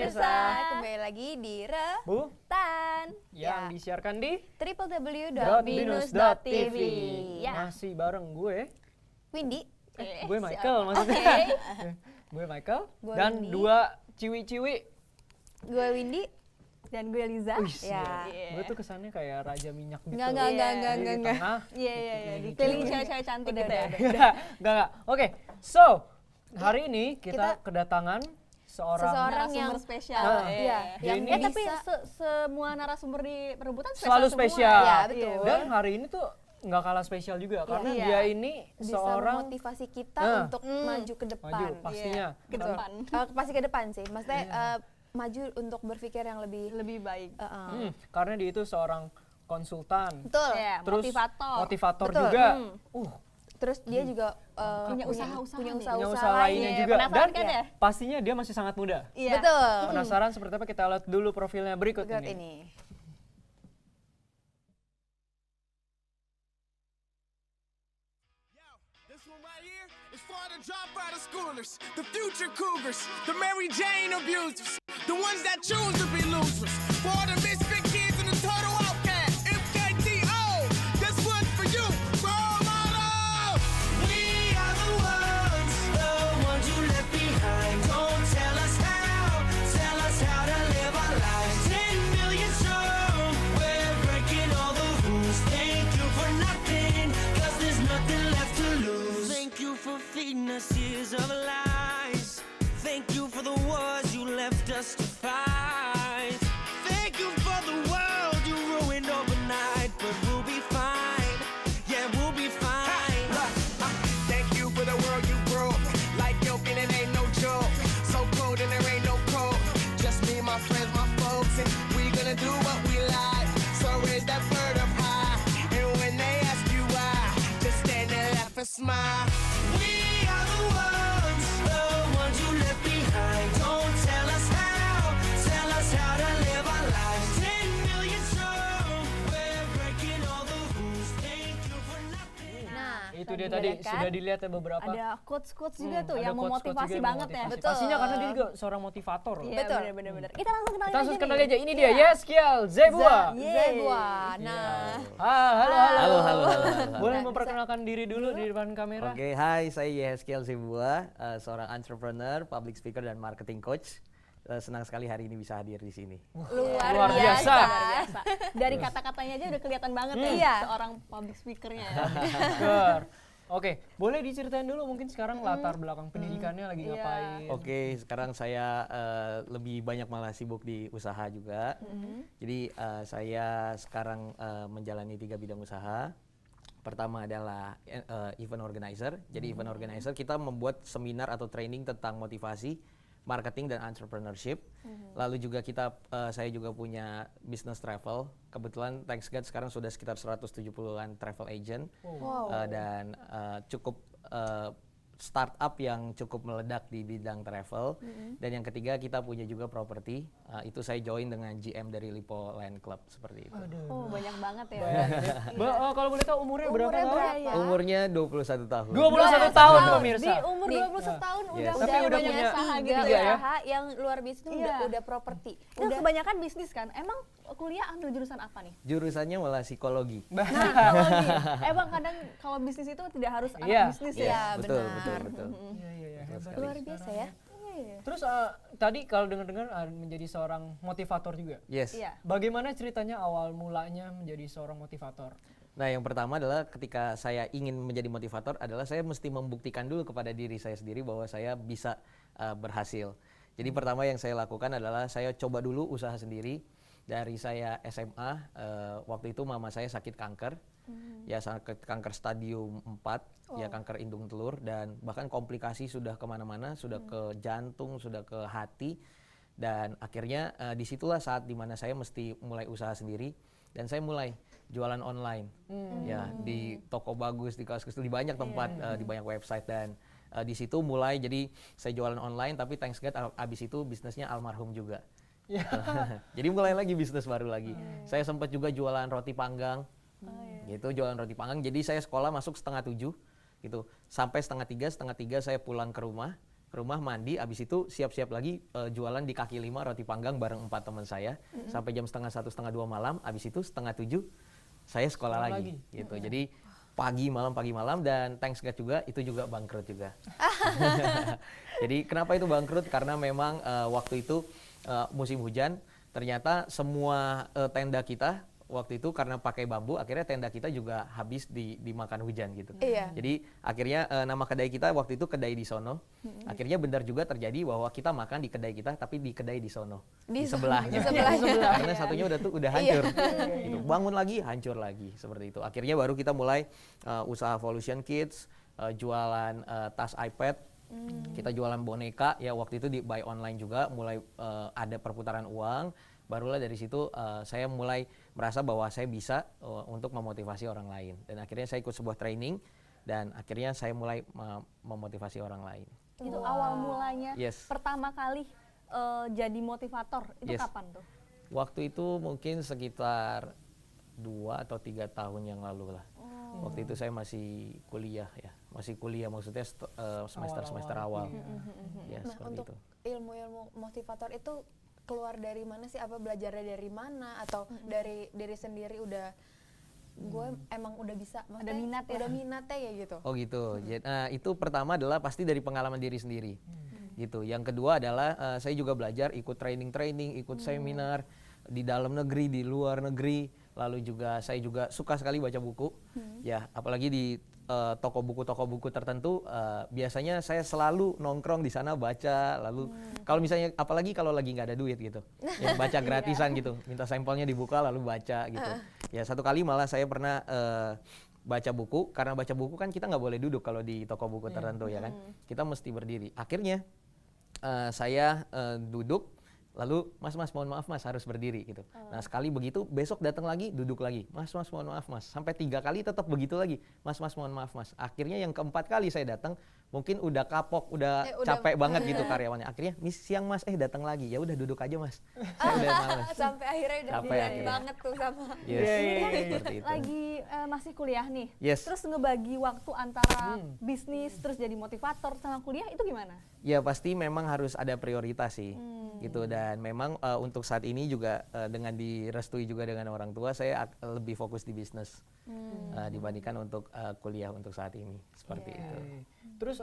pemirsa, kembali lagi di Rebutan yang disiarkan di www.binus.tv. Masih bareng gue, Windy, gue Michael maksudnya. Gue Michael dan Windy. dua ciwi-ciwi. Gue Windy. Dan gue Liza. Gue tuh kesannya kayak raja minyak gitu. Enggak. Di tengah. Iya. Dikelilingi cewek-cewek cantik gitu ya. Enggak. Oke, so hari ini kita kedatangan seseorang yang narasumber spesial. yang Tapi semua narasumber di Rebutan selalu spesial. Ya, betul. Dan hari ini tuh nggak kalah spesial juga karena dia ini bisa seorang memotivasi kita untuk maju ke depan. maju pastinya. Ke depan. Pasti ke depan sih. Maksudnya maju untuk berpikir yang lebih baik. Karena dia itu seorang konsultan. Betul. Yeah, Terus motivator Betul. juga. Terus dia juga punya usaha-usaha lainnya juga. Penasaran Dan kan ya? pastinya dia masih sangat muda. Iya. Betul. Penasaran seperti apa? Kita lihat dulu profilnya berikut Berikut ini. This one right here is for the dropout of schoolers, the future cougars, the Mary Jane abusers, the ones that choose to be losers, for the misfit kids and the total outcast. MKTO, this one's for you, role model. We are the ones you left behind. Don't tell us how to live our lives. 10 million strong, we're breaking all the rules. Thank you for nothing, 'cause there's nothing left to lose. Thank you for feeding us years of lies. Thank you for the wars you left us to fight. Thank you for the world you ruined overnight, but we'll be fine. Yeah, we'll be fine. Thank you for the world you broke. Like milk and it ain't no joke. So cold and there ain't no cold. Just me, my friends, my folks, and we gonna do what we like. So raise that bird up high, and when they ask you why, just stand and laugh and smile. We are the ones you left behind. Don't tell us how to live our lives. 10 million strong, we're breaking all the rules. Thank you for nothing. Nah, Itu dia tadi sudah dilihat ya beberapa. Ada quotes-quotes juga tuh Ada yang quotes-quotes memotivasi juga yang banget ya. memotivasi. Pastinya karena dia juga seorang motivator loh. Iya, Betul. bener. Kita langsung kenalin Kita langsung aja kenal nih. aja. Ini dia Yeskiel Zebua. Zebua. Nah, Halo. Halo. Boleh memperkenalkan diri dulu di depan kamera? Oke, hai, saya Yeskiel Zebua, seorang entrepreneur, public speaker, dan marketing coach. Senang sekali hari ini bisa hadir di sini. luar biasa. biasa. Dari kata-katanya aja udah kelihatan banget ya Iya. seorang public speakernya. Speaker. Oke, boleh diceritain dulu mungkin sekarang latar belakang pendidikannya lagi ngapain? Oke, sekarang saya lebih banyak malah sibuk di usaha juga. Jadi saya sekarang menjalani 3 bidang usaha. Pertama adalah event organizer. Jadi event organizer kita membuat seminar atau training tentang motivasi, marketing dan entrepreneurship. Lalu juga saya juga punya business travel. Kebetulan thanks God sekarang sudah sekitar 170-an travel agent. Dan cukup startup yang cukup meledak di bidang travel. Dan yang ketiga kita punya juga properti. Itu saya join dengan GM dari Lipo Land Club seperti itu. Oh, banyak banget ya. Kalau boleh tahu umurnya berapa tahun? Umurnya 21 tahun. 21 tahun pemirsa. Di umur 21 tahun Yes. udah Tapi udah punya usaha tiga gitu ya? usaha yang luar biasa itu Iya. udah properti. Kan kebanyakan bisnis kan. Emang kuliah ambil jurusan apa nih? Jurusannya malah psikologi. Psikologi. Emang kadang kalau bisnis itu tidak harus anak Iya. bisnis Iya, ya. betul, benar. betul. Iya, hebat. Luar biasa ya. Terus tadi kalau dengar-dengar menjadi seorang motivator juga. Yes. Iya. Bagaimana ceritanya awal mulanya menjadi seorang motivator? Nah, yang pertama adalah ketika saya ingin menjadi motivator adalah saya mesti membuktikan dulu kepada diri saya sendiri bahwa saya bisa berhasil. Jadi pertama yang saya lakukan adalah saya coba dulu usaha sendiri. Dari saya SMA, waktu itu mama saya sakit kanker. Ya sakit kanker stadium 4, ya kanker indung telur, dan bahkan komplikasi sudah kemana-mana, sudah ke jantung, sudah ke hati, dan akhirnya disitulah saat dimana saya mesti mulai usaha sendiri, dan saya mulai jualan online, ya di toko bagus, di kaos di banyak tempat, di banyak website, dan di situ mulai jadi saya jualan online, tapi thanks God abis itu bisnisnya almarhum juga. Jadi mulai lagi bisnis baru lagi. Saya sempat juga jualan roti panggang. Gitu, jualan roti panggang. Jadi saya sekolah masuk 6:30 gitu. Sampai 2:30 saya pulang ke rumah. ke rumah mandi, abis itu siap-siap lagi jualan di kaki lima roti panggang bareng 4 teman saya sampai jam setengah 1, setengah 2 malam. Abis itu setengah 7 saya sekolah lagi gitu. Jadi pagi malam dan thanks God juga itu juga bangkrut juga. Jadi kenapa itu bangkrut? Karena memang waktu itu musim hujan, ternyata semua tenda kita waktu itu karena pakai bambu, akhirnya tenda kita juga habis dimakan hujan gitu. Iya. Jadi akhirnya nama kedai kita waktu itu kedai di sono. Akhirnya benar juga terjadi bahwa kita makan di kedai kita tapi di kedai di sono. Di sebelahnya. Karena satunya udah hancur. Gitu. Bangun lagi, hancur lagi seperti itu. Akhirnya baru kita mulai usaha Volution Kids, jualan tas iPad. Kita jualan boneka ya, waktu itu di buy online juga, mulai ada perputaran uang. Barulah dari situ saya mulai merasa bahwa saya bisa untuk memotivasi orang lain, dan akhirnya saya ikut sebuah training dan akhirnya saya mulai memotivasi orang lain. Itu awal mulanya Yes. pertama kali jadi motivator itu Yes. kapan tuh? Waktu itu mungkin sekitar 2 atau 3 tahun yang lalu lah. Waktu itu saya masih kuliah ya, maksudnya semester awal. Ya, Nah, seperti untuk itu. ilmu-ilmu motivator itu keluar dari mana sih? Apa belajarnya dari mana? Atau dari diri sendiri udah gue emang udah bisa, maksudnya minat ya? udah minatnya ya gitu? Oh gitu. Nah, itu pertama adalah pasti dari pengalaman diri sendiri. Gitu. Yang kedua adalah saya juga belajar ikut training, ikut seminar di dalam negeri, di luar negeri. Lalu juga saya juga suka sekali baca buku. Ya, apalagi di toko buku tertentu, biasanya saya selalu nongkrong di sana baca. Lalu kalau misalnya apalagi kalau lagi nggak ada duit gitu, ya baca gratisan gitu, minta sampelnya dibuka lalu baca gitu. Ya, satu kali malah saya pernah baca buku, karena baca buku kan kita nggak boleh duduk kalau di toko buku tertentu ya kan, kita mesti berdiri. Akhirnya saya duduk. Lalu, mas mohon maaf mas, harus berdiri gitu. Nah, sekali begitu, besok datang lagi, duduk lagi. Mas mohon maaf mas. Sampai 3 kali tetap begitu lagi. Mas mohon maaf mas. Akhirnya yang keempat kali saya datang, mungkin udah kapok, udah capek banget gitu karyawannya. Akhirnya, siang mas, datang lagi. Ya udah duduk aja mas. Saya udah males. Sampai akhirnya udah Sampai berani akhirnya. banget tuh sama. Yes, Iya. seperti itu. Lagi masih kuliah nih. Yes. Terus ngebagi waktu antara bisnis terus jadi motivator sama kuliah itu gimana? Ya pasti memang harus ada prioritas sih, gitu. Dan memang untuk saat ini juga dengan direstui juga dengan orang tua, saya lebih fokus di bisnis dibandingkan untuk kuliah untuk saat ini, seperti itu. Terus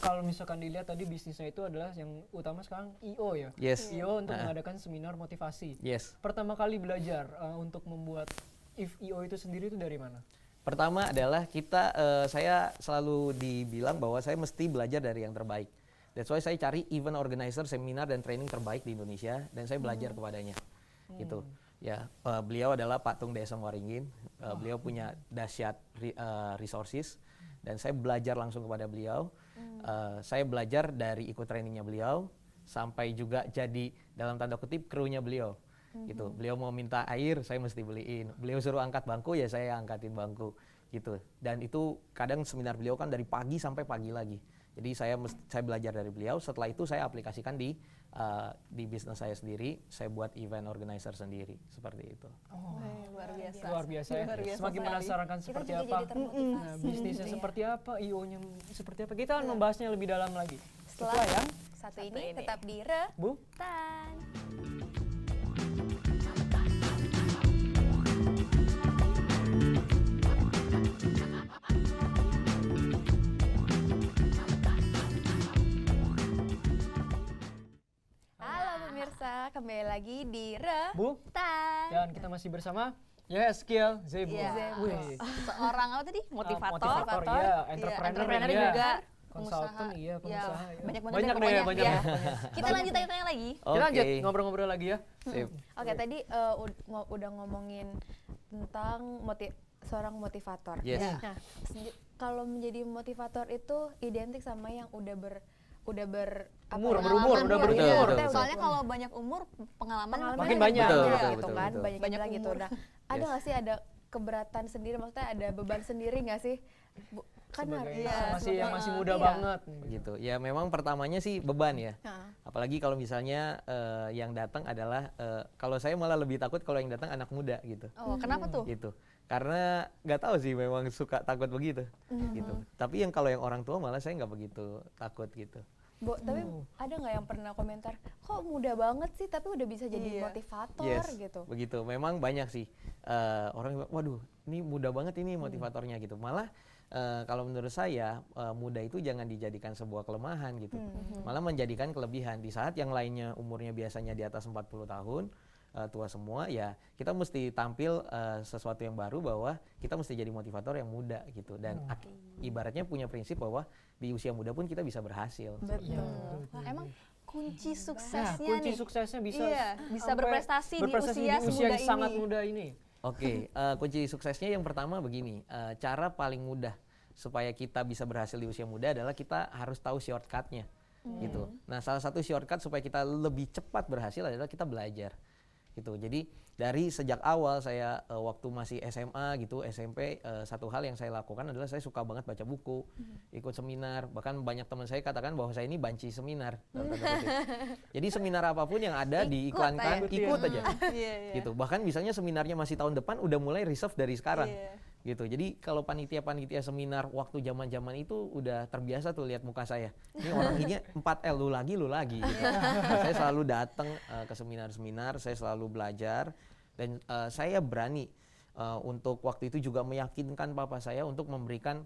kalau misalkan dilihat tadi bisnisnya itu adalah yang utama sekarang IO ya. Yes. IO untuk mengadakan seminar motivasi. Yes. Pertama kali belajar untuk membuat IO itu sendiri itu dari mana? Pertama adalah saya selalu dibilang bahwa saya mesti belajar dari yang terbaik. That's why saya cari event organizer, seminar dan training terbaik di Indonesia, dan saya belajar kepadanya. Gitu. Ya, beliau adalah Pak Tung Desem Waringin. Beliau punya dahsyat resources, dan saya belajar langsung kepada beliau. Saya belajar dari ikut trainingnya beliau sampai juga jadi dalam tanda kutip krunya beliau. Gitu. Beliau mau minta air, saya mesti beliin. Beliau suruh angkat bangku, ya saya angkatin bangku. Gitu. Dan itu kadang seminar beliau kan dari pagi sampai pagi lagi. Jadi saya belajar dari beliau. Setelah itu saya aplikasikan di bisnis saya sendiri. Saya buat event organizer sendiri, seperti itu. Luar biasa. Luar biasa ya. Luar biasa Semakin sekali. penasaran kan Kita seperti juga apa. jadi termotivasi. Nah, bisnisnya seperti apa, IO-nya seperti apa. Kita akan membahasnya lebih dalam lagi. Setelah yang satu ini tetap di Re Bu. Tan. Halo pemirsa, kembali lagi di Re Bu. Tan. Dan kita masih bersama Skill Zebo. Iya. Wih. Seorang apa tadi? Motivator. iya, entrepreneur, entrepreneur iya. juga. Konsultan, iya, pengusaha. Ya, iya. banyak banget banyak deh deh, pokoknya. banyak. Ya. Pokoknya. Kita lanjut tanya lagi. Kita lanjut Oke. ngobrol-ngobrol lagi ya. Sip. Oke, tadi udah ngomongin tentang seorang motivator. Yes. Nah, kalau menjadi motivator itu identik sama yang udah berumur, Berumur, udah berumur. Betul. Soalnya kalau banyak umur pengalaman Makin banyak. Betul, gitu betul, kan, betul. banyak Banyak bilang gitu. umur. Nah, ada nggak sih ada keberatan sendiri, maksudnya ada beban sendiri nggak sih? Kan Sebagai harus yang masih muda iya. banget. Gitu. Ya memang pertamanya sih beban ya. Nah, Apalagi kalau misalnya yang datang adalah kalau saya malah lebih takut kalau yang datang anak muda gitu. Oh, kenapa tuh? Gitu. Karena nggak tahu sih, memang suka takut begitu gitu. Tapi kalau yang orang tua malah saya nggak begitu takut gitu. Tapi ada nggak yang pernah komentar, kok muda banget sih tapi udah bisa jadi motivator Yes, gitu? begitu. Memang banyak sih orang bilang, waduh ini muda banget ini motivatornya gitu. Malah kalau menurut saya muda itu jangan dijadikan sebuah kelemahan gitu. Malah menjadikan kelebihan. Di saat yang lainnya umurnya biasanya di atas 40 tahun, tua semua, ya kita mesti tampil sesuatu yang baru, bahwa kita mesti jadi motivator yang muda gitu. Dan ibaratnya punya prinsip bahwa di usia muda pun kita bisa berhasil. Betul. Wah, emang kunci suksesnya kunci nih. suksesnya bisa Bisa sampai berprestasi di usia yang semuda sangat ini. muda ini. Oke, kunci suksesnya yang pertama begini, cara paling mudah supaya kita bisa berhasil di usia muda adalah kita harus tahu shortcutnya gitu. Nah, salah satu shortcut supaya kita lebih cepat berhasil adalah kita belajar gitu. Jadi dari sejak awal saya waktu masih SMA gitu, SMP, satu hal yang saya lakukan adalah saya suka banget baca buku, ikut seminar. Bahkan banyak teman saya katakan bahwa saya ini banci seminar. dalam tanda kutip. Jadi seminar apapun yang ada diiklankan, ikut aja. Gitu. Bahkan misalnya seminarnya masih tahun depan udah mulai reserve dari sekarang. Gitu. Jadi kalau panitia-panitia seminar waktu zaman-zaman itu udah terbiasa tuh lihat muka saya. Ini orang ini 4L, lu lagi gitu. Saya selalu datang ke seminar-seminar, saya selalu belajar, dan saya berani untuk waktu itu juga meyakinkan papa saya untuk memberikan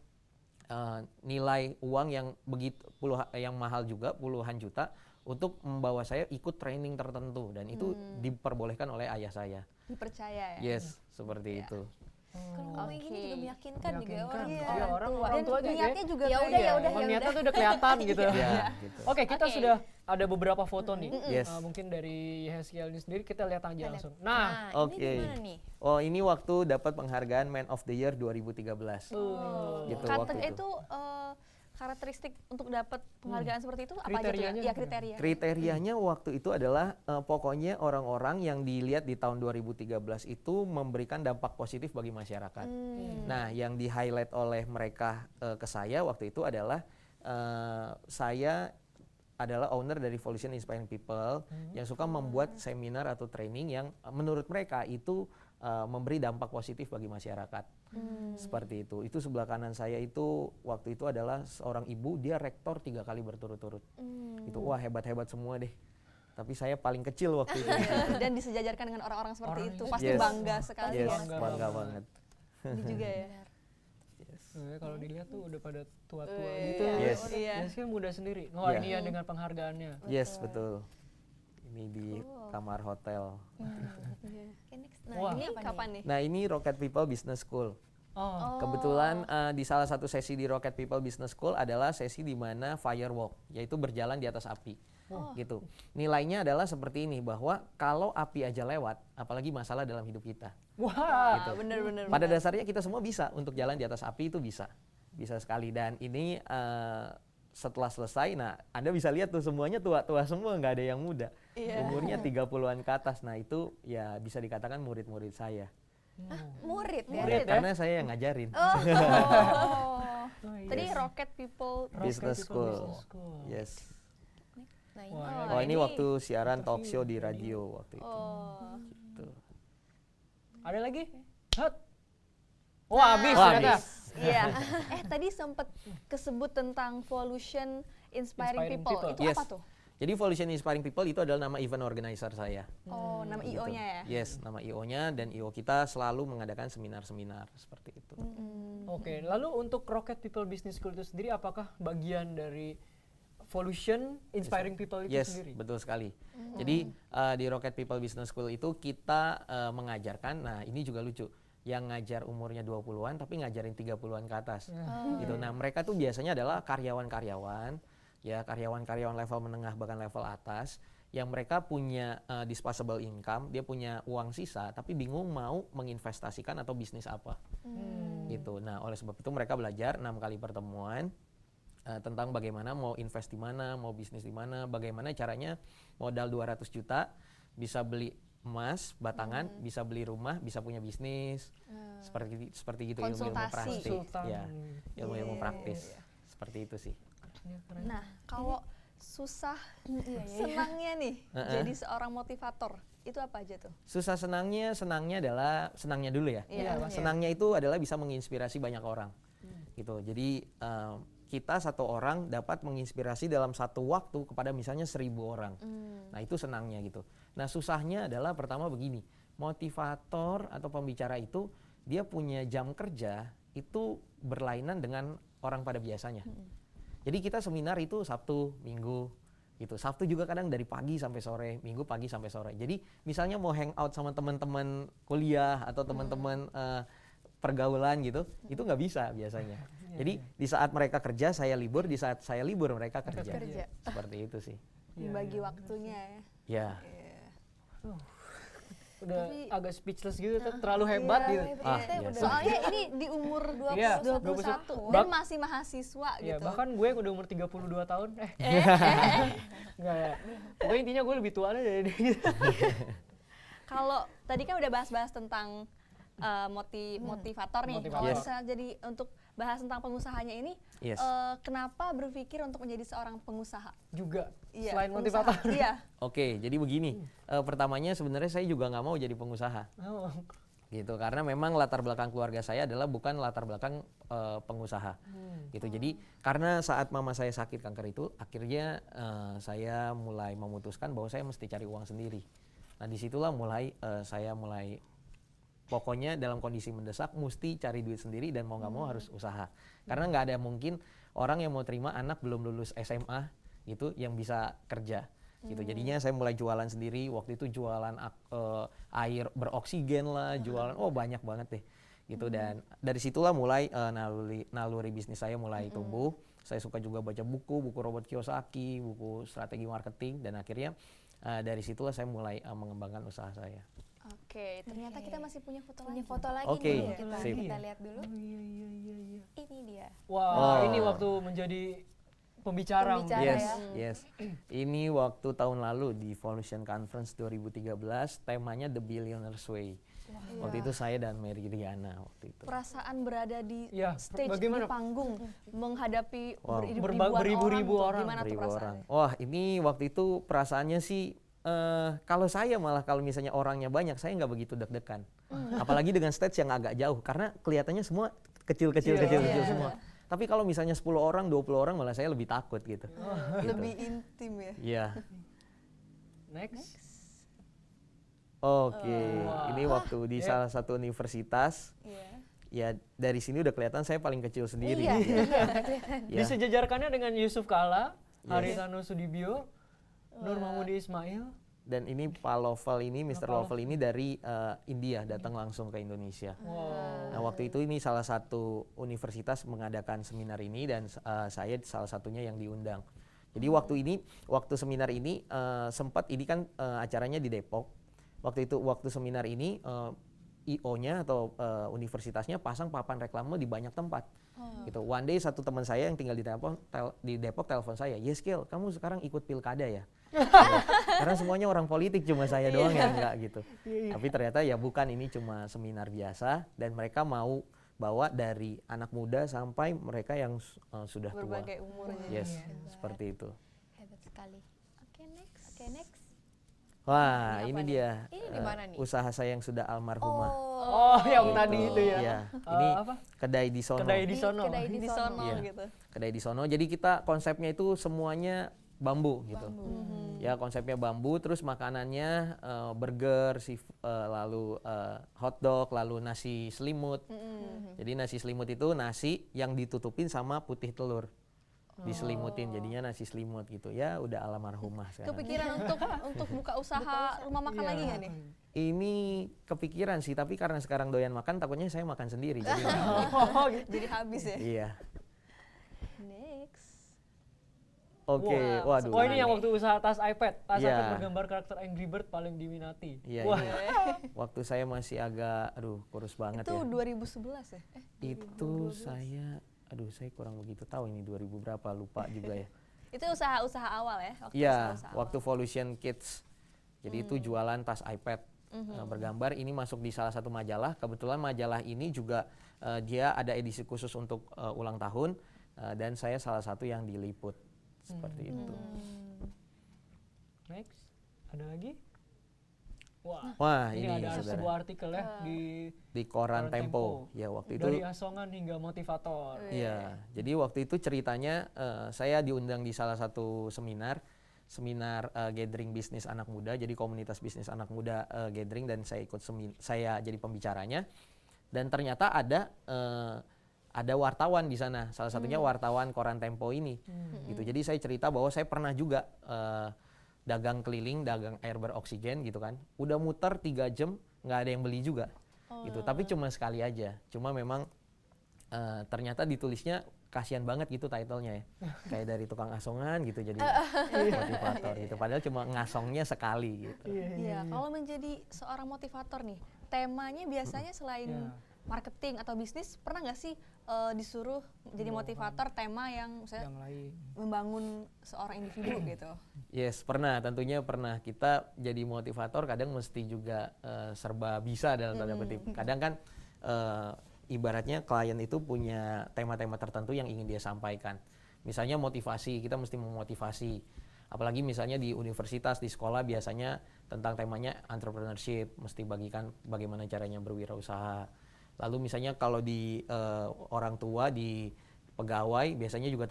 nilai uang yang begitu yang mahal juga, puluhan juta, untuk membawa saya ikut training tertentu, dan itu diperbolehkan oleh ayah saya. Dipercaya ya. Yes, seperti itu. Kalau ngomong gini juga meyakinkan juga ya Meyakinkan. orang Iya, tua. orang tua Dan juga niatnya juga Ya kayak udah, ya udah. Emang niatnya tuh udah kelihatan gitu. Ya, gitu. Oke, kita Oke. sudah ada beberapa foto nih. Yes. Mungkin dari Yeskiel ini sendiri kita lihat aja langsung. Nah, Nah, Oke. ini gimana nih? Oh, ini waktu dapat penghargaan Man of the Year 2013. Gitu waktu Itu karakteristik untuk dapat penghargaan seperti itu apa aja tuh? Kriterianya Ya gimana? kriteria. Kriterianya waktu itu adalah pokoknya orang-orang yang dilihat di tahun 2013 itu memberikan dampak positif bagi masyarakat. Nah, yang di-highlight oleh mereka ke saya waktu itu adalah saya adalah owner dari Volution Inspiring People yang suka membuat seminar atau training yang menurut mereka itu memberi dampak positif bagi masyarakat. Seperti itu. Itu sebelah kanan saya itu waktu itu adalah seorang ibu, dia rektor 3 kali berturut-turut. Itu wah hebat-hebat semua deh. Tapi saya paling kecil waktu itu. Dan disejajarkan dengan orang-orang seperti Orang itu. itu Pasti Yes. bangga sekali Yes, ya. bangga banget. Ini juga ya. kalau dilihat tuh udah pada tua-tua Iya. gitu. Yes. Iya. Yeskiel muda sendiri. Oh, Iya. ini ya dengan penghargaannya. Yes, betul. Ini di kamar hotel. Oke, next. Nah, Wah. ini Ini apa kapan nih? nih? Nah, ini Rocket People Business School. Oh, Kebetulan di salah satu sesi di Rocket People Business School adalah sesi di mana firewalk, yaitu berjalan di atas api. Gitu. Nilainya adalah seperti ini, bahwa kalau api aja lewat, apalagi masalah dalam hidup kita. wah. Gitu. Bener-bener. Pada dasarnya kita semua bisa untuk jalan di atas api, itu bisa. Bisa sekali. Dan ini setelah selesai, nah Anda bisa lihat tuh semuanya tua-tua semua, nggak ada yang muda. Umurnya 30-an ke atas. Nah, itu ya bisa dikatakan murid-murid saya. Murid ya? Murid ya? Karena saya yang ngajarin. Oh. Tadi Yes. Rocket People. Business Rocket People School. Business School. Yes. Nah, ini. Wah, Oh, ini ini waktu siaran talk show di radio waktu itu. Oh. Gitu. Ada lagi? Hot. Wah, habis Wah, ternyata. habis. Iya. Tadi sempat kesebut tentang Volution Inspiring Inspiring People. People. Itu Yes. apa tuh? Jadi Volution Inspiring People itu adalah nama event organizer saya. Oh, nama Gitu. IO-nya ya? Yes, nama IO-nya, dan IO kita selalu mengadakan seminar-seminar seperti itu. Oke, lalu untuk Rocket People Business School itu sendiri apakah bagian dari Volution Inspiring People itu Yes, sendiri? betul sekali. Jadi di Rocket People Business School itu kita mengajarkan, nah ini juga lucu, yang ngajar umurnya 20-an tapi ngajarin 30-an ke atas. Gitu. Nah, mereka tuh biasanya adalah karyawan-karyawan, ya karyawan-karyawan level menengah bahkan level atas, yang mereka punya disposable income, dia punya uang sisa tapi bingung mau menginvestasikan atau bisnis apa. Gitu. Nah, oleh sebab itu mereka belajar 6 kali pertemuan tentang bagaimana mau invest di mana, mau bisnis di mana, bagaimana caranya modal 200 juta bisa beli emas batangan, bisa beli rumah, bisa punya bisnis. Seperti gitu, ilmu-ilmu Konsultasi. praktis. Konsultan. Ya, ilmu-ilmu praktis. Seperti itu sih. Ya, keren. Nah, kalau susah Iya. senangnya nih jadi seorang motivator itu apa aja tuh? Susah senangnya adalah senangnya dulu ya. Iya, Senangnya itu adalah bisa menginspirasi banyak orang. Gitu. Jadi kita satu orang dapat menginspirasi dalam satu waktu kepada misalnya 1.000 orang. Nah, itu senangnya gitu. Nah, susahnya adalah pertama begini. Motivator atau pembicara itu dia punya jam kerja itu berlainan dengan orang pada biasanya. Jadi kita seminar itu Sabtu, Minggu gitu. Sabtu juga kadang dari pagi sampai sore, Minggu pagi sampai sore. Jadi misalnya mau hangout sama teman-teman kuliah atau teman-teman pergaulan gitu, itu nggak bisa biasanya. Jadi di saat mereka kerja saya libur, di saat saya libur mereka kerja. Seperti itu sih. Bagi waktunya ya. Ya. Udah agak speechless gitu, terlalu hebat gitu. Iya. Soalnya ini di umur 21 Iya, dan masih mahasiswa Ya, gitu. bahkan gue udah umur 32 tahun. Enggak ya. Pokoknya intinya gue lebih tua dari dia gitu. Kalau tadi kan udah bahas-bahas tentang motivator nih. Kalau Yes. misalnya jadi untuk bahas tentang pengusahanya ini, Yes. kenapa berpikir untuk menjadi seorang pengusaha? Juga Iya, selain pengusaha. motivator. Iya. Oke, jadi begini. Pertamanya sebenarnya saya juga nggak mau jadi pengusaha. Oh. Gitu, karena memang latar belakang keluarga saya adalah bukan latar belakang pengusaha. Gitu. Jadi karena saat mama saya sakit kanker itu, akhirnya saya mulai memutuskan bahwa saya mesti cari uang sendiri. Nah, disitulah saya mulai pokoknya dalam kondisi mendesak mesti cari duit sendiri dan mau nggak mau harus usaha. Karena nggak ada mungkin orang yang mau terima anak belum lulus SMA gitu yang bisa kerja. Gitu. Jadinya saya mulai jualan sendiri. Waktu itu jualan air beroksigen lah, jualan banyak banget deh. Gitu. Dan dari situlah mulai naluri bisnis saya mulai tumbuh. Saya suka juga baca buku Robert Kiyosaki, buku strategi marketing, dan akhirnya dari situlah saya mulai mengembangkan usaha saya. Oke, ternyata kita masih punya foto Punya lagi. foto lagi Oke, nih, sip. kita lihat dulu. Iya. Ini dia. Wah, ini waktu menjadi pembicara. Pembicara. Yes, ya. yes. Ini waktu tahun lalu di Volution Conference 2013, temanya The Billionaire's Way. Waktu itu saya dan Mary Riana waktu itu. Perasaan berada di Ya, stage bagaimana? di panggung menghadapi Wow. Beribu-ribu orang. Gimana tuh Beribu orang. perasaannya? Wah, ini waktu itu perasaannya sih kalau saya malah kalau misalnya orangnya banyak saya nggak begitu deg-degan. Apalagi dengan stage yang agak jauh karena kelihatannya semua kecil semua. Tapi kalau misalnya 10 orang, 20 orang malah saya lebih takut gitu. Gitu. Lebih intim ya. Iya. Next. Oke, ini waktu di salah satu universitas. Iya. Ya dari sini udah kelihatan saya paling kecil sendiri. Iya. Ya. Disejajarkannya dengan Yusuf Kala, Yes. Haritano Sudibyo, Nur Mahmudi Ismail. Dan ini Pak Lovell ini, Mr. Lovell ini dari India datang langsung ke Indonesia. Wow. Nah waktu itu ini salah satu universitas mengadakan seminar ini dan saya salah satunya yang diundang. Jadi waktu seminar ini sempat ini kan acaranya di Depok. Waktu seminar ini IO-nya atau universitasnya pasang papan reklame di banyak tempat. Gitu. One day satu teman saya yang tinggal di Depok telepon saya, "Yeskil, kamu sekarang ikut pilkada ya?" Karena semuanya orang politik, cuma saya doang yang enggak gitu. Tapi ternyata ya bukan, ini cuma seminar biasa dan mereka mau bawa dari anak muda sampai mereka yang sudah tua. Berbagai umurnya. Yes, seperti itu. Hebat sekali. Oke, next. Wah, ini dia. Ini di mana nih? Usaha saya yang sudah almarhumah. Oh, yang Gitu. tadi itu ya. Iya, ini apa? kedai di sono. Kedai di sono. Kedai di Di sono. sono Iya. gitu. Kedai di sono. Jadi kita konsepnya itu semuanya bambu gitu. Ya konsepnya bambu, terus makanannya burger, lalu hotdog, lalu nasi selimut. Jadi nasi selimut itu nasi yang ditutupin sama putih telur. Diselimutin, jadinya nasi selimut gitu. Ya udah almarhumah sekarang. Kepikiran untuk buka usaha rumah makan lagi nggak nih? Ini kepikiran sih, tapi karena sekarang doyan makan, takutnya saya makan sendiri. Jadi Jadi habis ya. iya. Next. Oke, waduh. Oh, ini yang waktu usaha tas iPad. Tas Iya. iPad bergambar karakter Angry Bird paling diminati. Iya, Wah. iya. Waktu saya masih agak, kurus banget Itu ya. 2011 ya? Itu saya kurang begitu tahu ini 2000 berapa, lupa juga ya. Itu usaha awal ya? Iya, usaha waktu Volution Kids. Jadi itu jualan tas iPad bergambar. Ini masuk di salah satu majalah. Kebetulan majalah ini juga dia ada edisi khusus untuk ulang tahun dan saya salah satu yang diliput Seperti itu. Next, ada lagi? Wah, Wah, ini ini ada saudara. sebuah artikel ya Di Koran Tempo. Ya, waktu itu dari asongan hingga motivator. iya. Jadi waktu itu ceritanya saya diundang di salah satu seminar gathering bisnis anak muda. Jadi komunitas bisnis anak muda gathering, dan saya ikut saya jadi pembicaranya. Dan ternyata ada wartawan di sana. Salah satunya wartawan Koran Tempo ini. Gitu. Jadi saya cerita bahwa saya pernah juga dagang keliling, dagang air beroksigen gitu kan. Udah muter 3 jam nggak ada yang beli juga. Gitu. Tapi cuma sekali aja. Cuma memang ternyata ditulisnya kasihan banget gitu title-nya ya. Kayak dari tukang asongan gitu jadi motivator gitu. Padahal cuma ngasongnya sekali gitu. Iya, kalau menjadi seorang motivator nih, temanya biasanya selain marketing atau bisnis, pernah nggak sih disuruh jadi motivator tema yang misalnya Yang lain. membangun seorang individu gitu? Yes, pernah, tentunya pernah. Kita jadi motivator kadang mesti juga serba bisa dalam tanda kutip. Kadang kan ibaratnya klien itu punya tema-tema tertentu yang ingin dia sampaikan. Misalnya motivasi, kita mesti memotivasi. Apalagi misalnya di universitas, di sekolah biasanya tentang temanya entrepreneurship, mesti bagikan bagaimana caranya berwirausaha. Lalu misalnya kalau di orang tua, di pegawai biasanya juga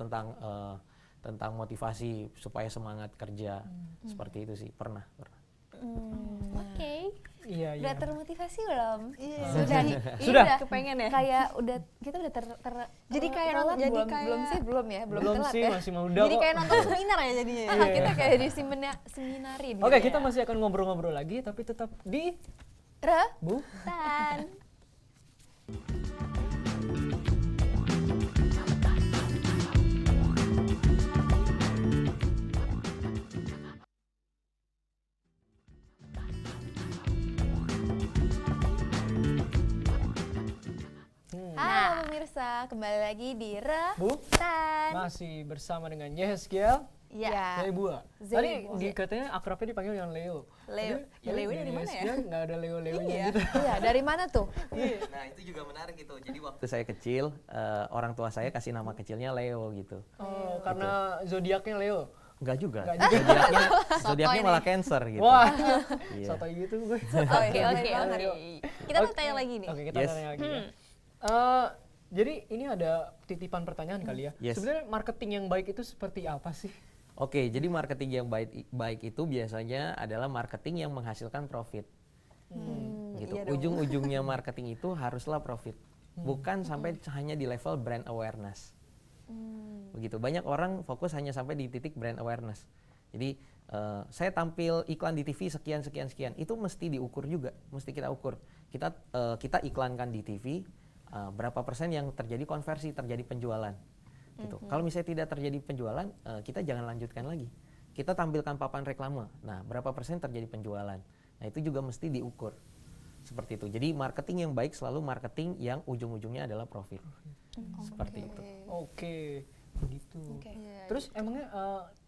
tentang motivasi supaya semangat kerja. Seperti itu sih, pernah. Oke. Iya, Udah iya. termotivasi belum? Sudah, Sudah. kepengen ya? Kayak udah kita udah Jadi kayak relate jadi belum? kayak- Belum sih, belum ya, belum Belum telat sih, ya. masih muda Jadi kok. kayak nonton seminar ya jadinya. Kita kayak di seminarin. Oke, gitu kita ya. masih akan ngobrol-ngobrol lagi, tapi tetap di Bu. Tan. Halo pemirsa, kembali lagi di Bu. Tan. Masih bersama dengan Yeskiel. Ya. Zeibua. Zeibua. Tadi katanya akrabnya dipanggil yang Leo. Leo. Tadi, Ya, Leo dari mana ya? Yeskiel nggak ada Leo-Leonya Iya. gitu. Iya, dari mana tuh? Nah itu juga menarik gitu. Jadi waktu saya kecil, orang tua saya kasih nama kecilnya Leo gitu. Oh, karena zodiaknya Leo. Enggak juga. Enggak juga. Zodiaknya malah Cancer gitu. Wah, Iya. sotoy gitu gue. Oke, oke. Kita mau tanya lagi nih. Oke, kita Yes. tanya lagi ya. Jadi ini ada titipan pertanyaan kali ya. Yes. Sebenarnya marketing yang baik itu seperti apa sih? Oke, jadi marketing yang baik itu biasanya adalah marketing yang menghasilkan profit. Gitu. Iya dong. Ujung-ujungnya marketing itu haruslah profit. Bukan sampai hanya di level brand awareness. Begitu. Banyak orang fokus hanya sampai di titik brand awareness. Jadi saya tampil iklan di TV sekian. Itu mesti diukur juga, mesti kita ukur. Kita iklankan di TV, berapa persen yang terjadi konversi, terjadi penjualan. Gitu. Kalau misalnya tidak terjadi penjualan, kita jangan lanjutkan lagi. Kita tampilkan papan reklame. Nah, berapa persen terjadi penjualan? Nah, itu juga mesti diukur. Seperti itu. Jadi marketing yang baik selalu marketing yang ujung-ujungnya adalah profit. Seperti itu. Oke, begitu. Iya, Terus emangnya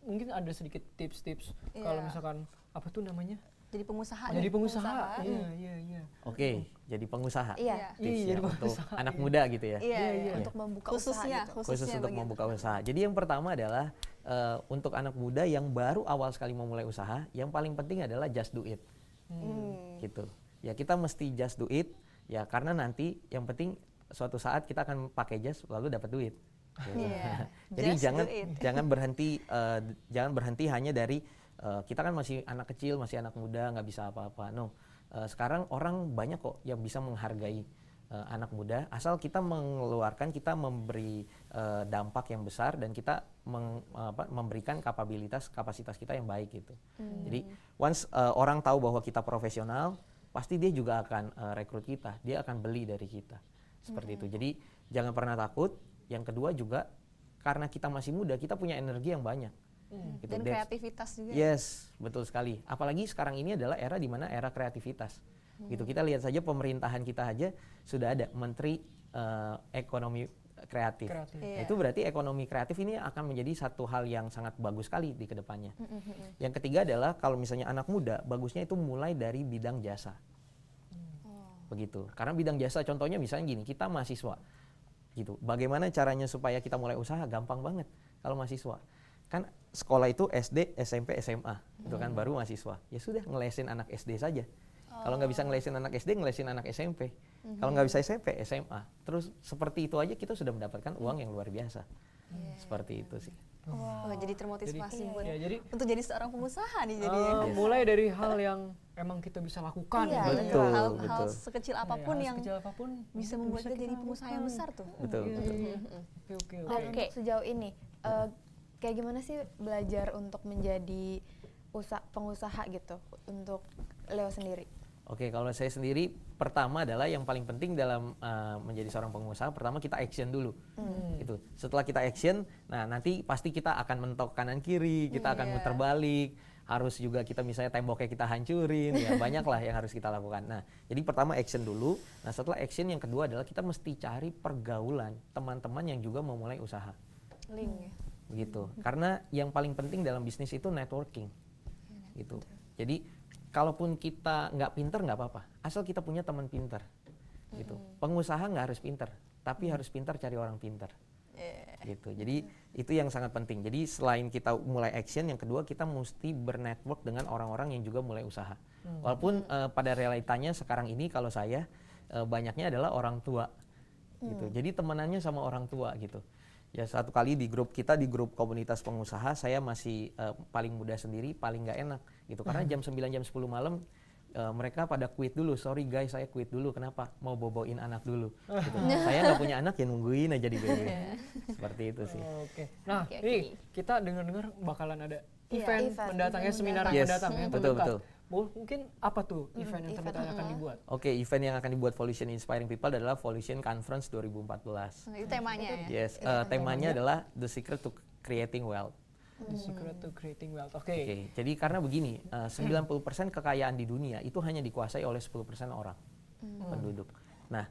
mungkin ada sedikit tips-tips kalau misalkan apa tuh namanya? Jadi pengusaha. Jadi nih. pengusaha. Iya. Oke, jadi pengusaha. Iya. Tips Iya, ya jadi untuk pengusaha, anak iya. muda gitu ya. Iya, iya. Untuk membuka Khususnya, usaha gitu. Khusus untuk bagian- membuka usaha. Jadi yang pertama adalah untuk anak muda yang baru awal sekali memulai usaha, yang paling penting adalah just do it. Gitu. Ya kita mesti just do it ya, karena nanti yang penting suatu saat kita akan pakai just lalu dapat duit. Gitu. Iya. Jadi Just do it. jangan berhenti hanya dari kita kan masih anak kecil, masih anak muda, nggak bisa apa-apa. No. Sekarang orang banyak kok yang bisa menghargai anak muda, asal kita mengeluarkan, kita memberi dampak yang besar, dan kita memberikan kapasitas kita yang baik gitu. Jadi once orang tahu bahwa kita profesional, pasti dia juga akan rekrut kita, dia akan beli dari kita. Seperti itu. Jadi jangan pernah takut. Yang kedua juga karena kita masih muda, kita punya energi yang banyak. Gitu. Dan kreativitas juga. Yes, betul sekali. Apalagi sekarang ini adalah era di mana era kreativitas. Gitu. Kita lihat saja pemerintahan kita aja sudah ada Menteri Ekonomi Kreatif. Nah, itu berarti ekonomi kreatif ini akan menjadi satu hal yang sangat bagus sekali di kedepannya. Yang ketiga adalah kalau misalnya anak muda, bagusnya itu mulai dari bidang jasa. Begitu. Karena bidang jasa contohnya misalnya gini, kita mahasiswa. Gitu. Bagaimana caranya supaya kita mulai usaha? Gampang banget kalau mahasiswa. kan sekolah itu SD, SMP, SMA, itu kan baru mahasiswa. Ya sudah ngelesin anak SD saja. Kalau nggak bisa ngelesin anak SD, ngelesin anak SMP. Kalau nggak bisa SMP, SMA. Terus seperti itu aja kita sudah mendapatkan uang yang luar biasa. Seperti itu sih. Oh, jadi termotivasi buat jadi untuk jadi seorang pengusaha nih jadi. mulai dari hal yang emang kita bisa lakukan. Iya, gitu. betul, hal betul. sekecil Ya, apapun hal yang sekecil apapun bisa membuat kita jadi pengusaha yang besar tuh. Betul, betul. Oke. Dan untuk sejauh ini kayak gimana sih belajar untuk menjadi pengusaha gitu untuk Leo sendiri? Oke, kalau saya sendiri pertama adalah yang paling penting dalam menjadi seorang pengusaha, pertama kita action dulu. Gitu. Setelah kita action, nah nanti pasti kita akan mentok kanan kiri, kita akan muter balik, harus juga kita misalnya temboknya kita hancurin, ya banyak lah yang harus kita lakukan. Nah, jadi pertama action dulu. Nah, setelah action yang kedua adalah kita mesti cari pergaulan teman-teman yang juga mau mulai usaha. Link ya. Begitu. Karena yang paling penting dalam bisnis itu networking. Gitu. Jadi kalaupun kita nggak pinter nggak apa-apa, asal kita punya teman pinter. Gitu. Pengusaha nggak harus pinter, tapi harus pinter cari orang pinter. Gitu. Jadi itu yang sangat penting. Jadi selain kita mulai action, yang kedua kita mesti bernetwork dengan orang-orang yang juga mulai usaha. Walaupun pada realitanya sekarang ini kalau saya banyaknya adalah orang tua. Gitu. Jadi temenannya sama orang tua gitu. Ya satu kali di grup kita, di grup komunitas pengusaha, saya masih paling muda sendiri, paling nggak enak gitu. Karena jam 9, jam 10 malam mereka pada quit dulu. Sorry guys, saya quit dulu. Kenapa? Mau boboin anak dulu. Gitu. Saya nggak punya anak, ya nungguin aja di BB. Seperti itu sih. Oke. Nah, Oke, ini kita dengar-dengar bakalan ada event event mendatangnya, seminar Yes, mendatang yang betul, terdekat. betul. Mungkin apa tuh event yang terdekat yang akan dibuat? Oke, event yang akan dibuat Volution Inspiring People adalah Volution Conference 2014. Nah, itu temanya ya. Yes, temanya adalah The Secret to Creating Wealth. The Secret to Creating Wealth. Oke. Oke, jadi karena begini, 90% kekayaan di dunia itu hanya dikuasai oleh 10% orang penduduk. Nah,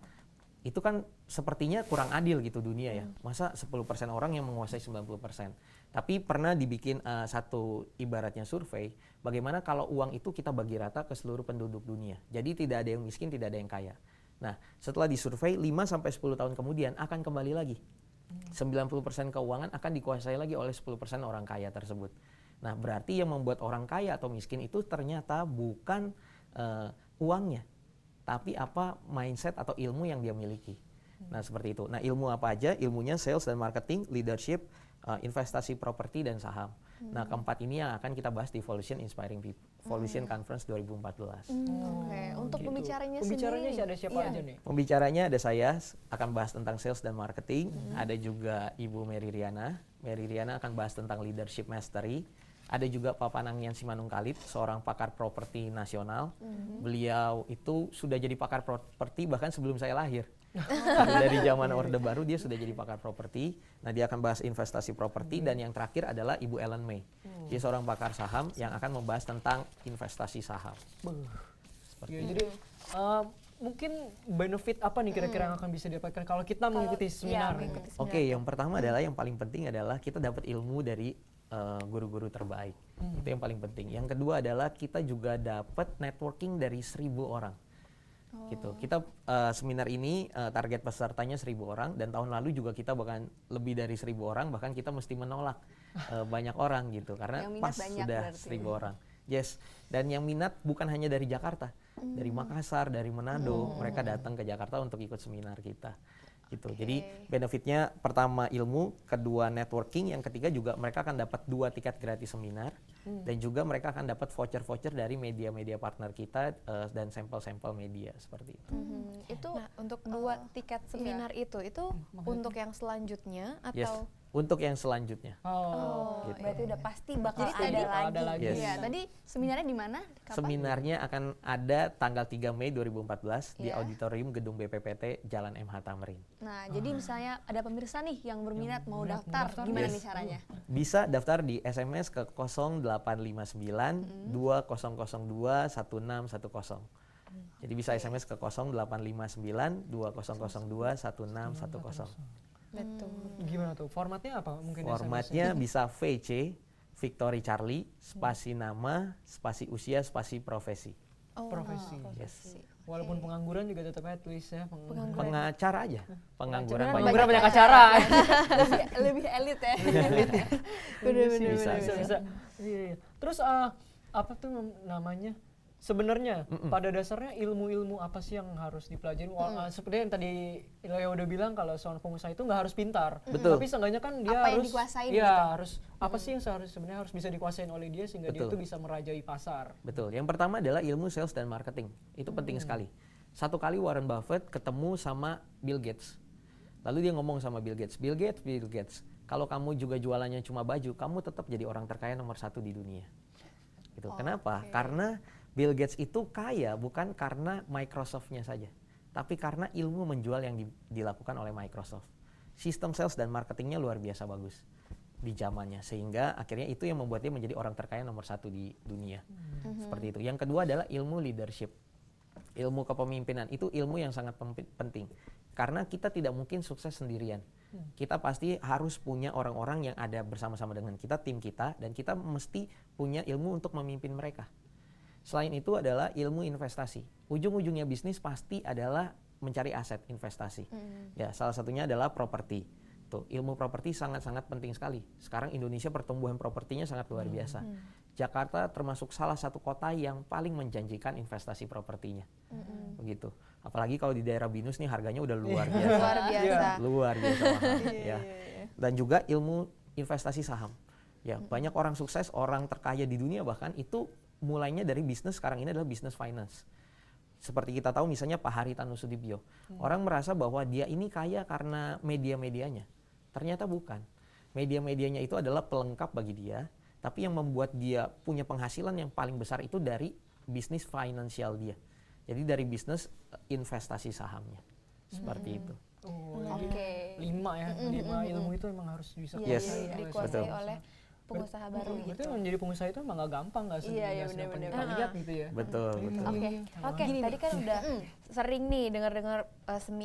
itu kan sepertinya kurang adil gitu dunia ya. Masa 10% orang yang menguasai 90%. Tapi pernah dibikin satu ibaratnya survei, bagaimana kalau uang itu kita bagi rata ke seluruh penduduk dunia. Jadi tidak ada yang miskin, tidak ada yang kaya. Nah, setelah disurvei 5-10 tahun kemudian akan kembali lagi. 90% keuangan akan dikuasai lagi oleh 10% orang kaya tersebut. Nah, berarti yang membuat orang kaya atau miskin itu ternyata bukan uangnya, tapi apa mindset atau ilmu yang dia miliki. Nah, seperti itu. Nah, ilmu apa aja? Ilmunya sales dan marketing, leadership, investasi properti dan saham. Nah, keempat ini yang akan kita bahas di Volution Inspiring People, Volution Conference 2014. Oke, untuk Gitu. pembicaranya Pembicaranya sendiri. sih ada siapa aja nih? Pembicaranya ada saya, akan bahas tentang sales dan marketing. Ada juga Ibu Mary Riana. Mary Riana akan bahas tentang leadership mastery. Ada juga Pak Panangian Simanungkalit, seorang pakar properti nasional. Beliau itu sudah jadi pakar properti bahkan sebelum saya lahir. Dari zaman Orde Baru dia sudah jadi pakar properti. Nah, dia akan bahas investasi properti. Dan yang terakhir adalah Ibu Ellen May. Dia seorang pakar saham yang akan membahas tentang investasi saham. Ya, jadi mungkin benefit apa nih kira-kira yang akan bisa didapatkan kalau kita mengikuti seminar? Oke, yang pertama adalah yang paling penting adalah kita dapat ilmu dari guru-guru terbaik. Itu yang paling penting. Yang kedua adalah kita juga dapat networking dari 1.000 orang. Gitu. Kita seminar ini target pesertanya 1.000 orang dan tahun lalu juga kita bahkan lebih dari 1.000 orang, bahkan kita mesti menolak banyak orang gitu karena Yang minat pas banyak sudah berarti. 1.000 orang. Yes, dan yang minat bukan hanya dari Jakarta, dari Makassar, dari Manado, mereka datang ke Jakarta untuk ikut seminar kita. Gitu. Jadi benefitnya pertama ilmu, kedua networking, yang ketiga juga mereka akan dapat 2 tiket gratis seminar dan juga mereka akan dapat voucher-voucher dari media-media partner kita dan sampel-sampel media seperti itu. Itu Nah, untuk 2 tiket seminar itu untuk yang selanjutnya Yes, atau untuk yang selanjutnya. Oh, Gitu. berarti udah pasti bakal Jadi tadi ada lagi. Yes. ya, tadi seminarnya di mana? Kapan? Seminarnya akan ada tanggal 3 Mei 2014 di Iya. auditorium Gedung BPPT Jalan MH Tamrin. Nah, jadi misalnya ada pemirsa nih yang berminat mau daftar, gimana Yes. nih caranya? Bisa daftar di SMS ke 0859 2002 1610. Jadi bisa SMS ke 0859 2002 1610. Betul. Gimana tuh? Formatnya apa? Mungkin Formatnya bisa VC, Victory Charlie, spasi nama, spasi usia, spasi profesi. profesi. Yes. Walaupun pengangguran juga tetap at least ya. Pengacara aja, pengangguran Pengangguran banyak acara. Lebih elit ya. Bisa. Bisa. Iya. Terus apa tuh namanya? Sebenarnya pada dasarnya ilmu-ilmu apa sih yang harus dipelajari? Seperti yang tadi Leo udah bilang kalau seorang pengusaha itu nggak harus pintar, Betul. tapi seenggaknya kan dia Apa yang harus, dikuasain ya gitu. harus apa sih yang sebenarnya harus bisa dikuasain oleh dia sehingga dia Betul. itu bisa merajai pasar. Betul. Yang pertama adalah ilmu sales dan marketing. Itu penting sekali. Satu kali Warren Buffett ketemu sama Bill Gates. Lalu dia ngomong sama Bill Gates, Bill Gates, kalau kamu juga jualannya cuma baju, kamu tetap jadi orang terkaya nomor 1 di dunia. Gitu. Kenapa? Karena Bill Gates itu kaya bukan karena Microsoft-nya saja, tapi karena ilmu menjual yang dilakukan oleh Microsoft. Sistem sales dan marketingnya luar biasa bagus di zamannya, sehingga akhirnya itu yang membuat dia menjadi orang terkaya nomor 1 di dunia. Seperti itu. Yang kedua adalah ilmu leadership. Ilmu kepemimpinan itu ilmu yang sangat penting, karena kita tidak mungkin sukses sendirian. Kita pasti harus punya orang-orang yang ada bersama-sama dengan kita, tim kita, dan kita mesti punya ilmu untuk memimpin mereka. Selain itu adalah ilmu investasi. Ujung-ujungnya bisnis pasti adalah mencari aset investasi. Ya, salah satunya adalah properti. Tuh, ilmu properti sangat-sangat penting sekali. Sekarang Indonesia pertumbuhan propertinya sangat luar biasa. Jakarta termasuk salah satu kota yang paling menjanjikan investasi propertinya. Begitu. Apalagi kalau di daerah Binus nih harganya udah luar biasa. Luar biasa. Luar biasa mahal. Ya. Dan juga ilmu investasi saham. Ya, banyak orang sukses, orang terkaya di dunia bahkan itu mulainya dari bisnis, sekarang ini adalah bisnis finance. Seperti kita tahu misalnya Pak Haritanu Sudibyo. Orang merasa bahwa dia ini kaya karena media-medianya. Ternyata bukan. Media-medianya itu adalah pelengkap bagi dia, tapi yang membuat dia punya penghasilan yang paling besar itu dari bisnis finansial dia. Jadi dari bisnis investasi sahamnya. Seperti itu. Oh, Oke. 5 ilmu itu emang harus bisa Yes. Dikuasai Betul. oleh pengusaha baru Berarti gitu. menjadi pengusaha itu emang gak gampang, gak Iya, sedang benar-benar. kita lihat gitu ya. Betul. Oke, tadi kan udah sering nih dengar-dengar